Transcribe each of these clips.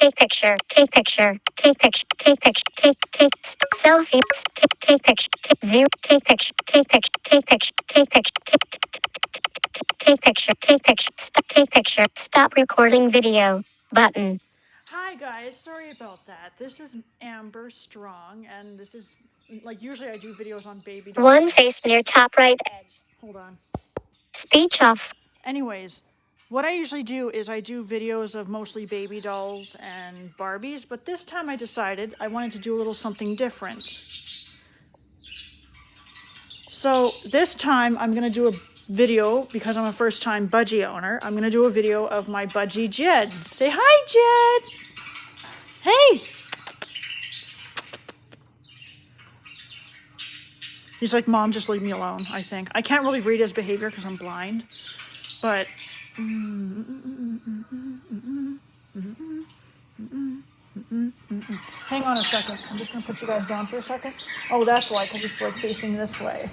take picture, take picture, take picture, take picture, take selfie, take picture, take zero, take picture, take picture, take picture, take picture, take picture, take picture, take picture, stop recording video button. Hi guys, sorry about that. This is Amber Strong, and this is like usually I do videos on baby dolls. One face near top right edge. Hold on. Speech off. Anyways, what I usually do is I do videos of mostly baby dolls and Barbies, but this time I decided I wanted to do a little something different. So this time I'm going to do a video, because I'm a first time budgie owner, I'm going to do a video of my budgie Jed. Say hi, Jed! Hey! He's like, Mom, just leave me alone, I think. I can't really read his behavior because I'm blind, but... Hang on a second. I'm just going to put you guys down for a second. Oh, that's why, because it's like facing this way.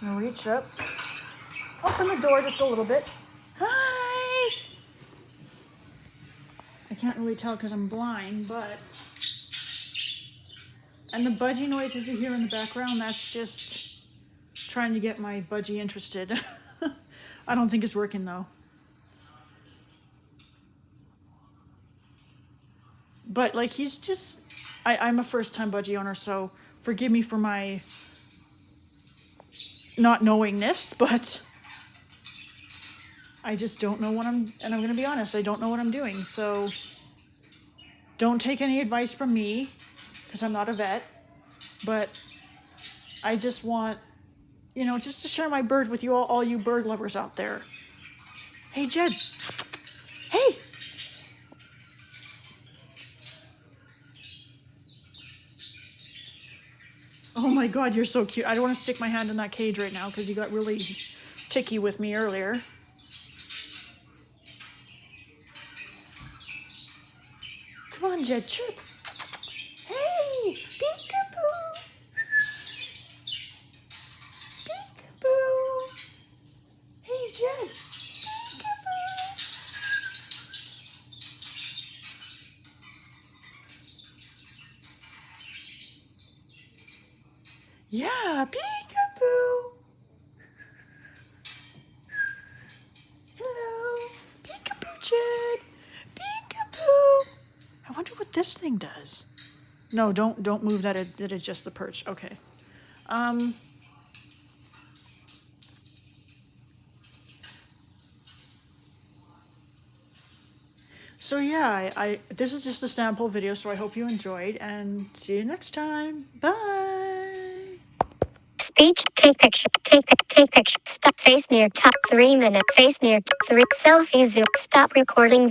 I'm going to reach up. Open the door just a little bit. Hi! I can't really tell because I'm blind, but... And the budgie noises you hear in the background, that's just trying to get my budgie interested. I don't think it's working though. But like he's just... I'm a first time budgie owner, so forgive me for my not knowingness, but I just don't know what I'm going to be honest, I don't know what I'm doing, so don't take any advice from me, because I'm not a vet, but I just want, you know, just to share my bird with you all you bird lovers out there. Hey, Jed. Hey. Oh my God, you're so cute. I don't want to stick my hand in that cage right now because you got really ticky with me earlier. Come on, Jed, chirp. Hey, peekaboo. Peekaboo. Hey, Jed. Peekaboo. Yeah, peekaboo. Hello. Peekaboo, Jed. Peekaboo. I wonder what this thing does. No, don't move that. It is just the perch. Okay. So yeah, I this is just a sample video, so I hope you enjoyed, and see you next time. Bye. Speech, take picture, take picture, stop face near top 3 minute, face near 3, selfie zoom, stop recording video.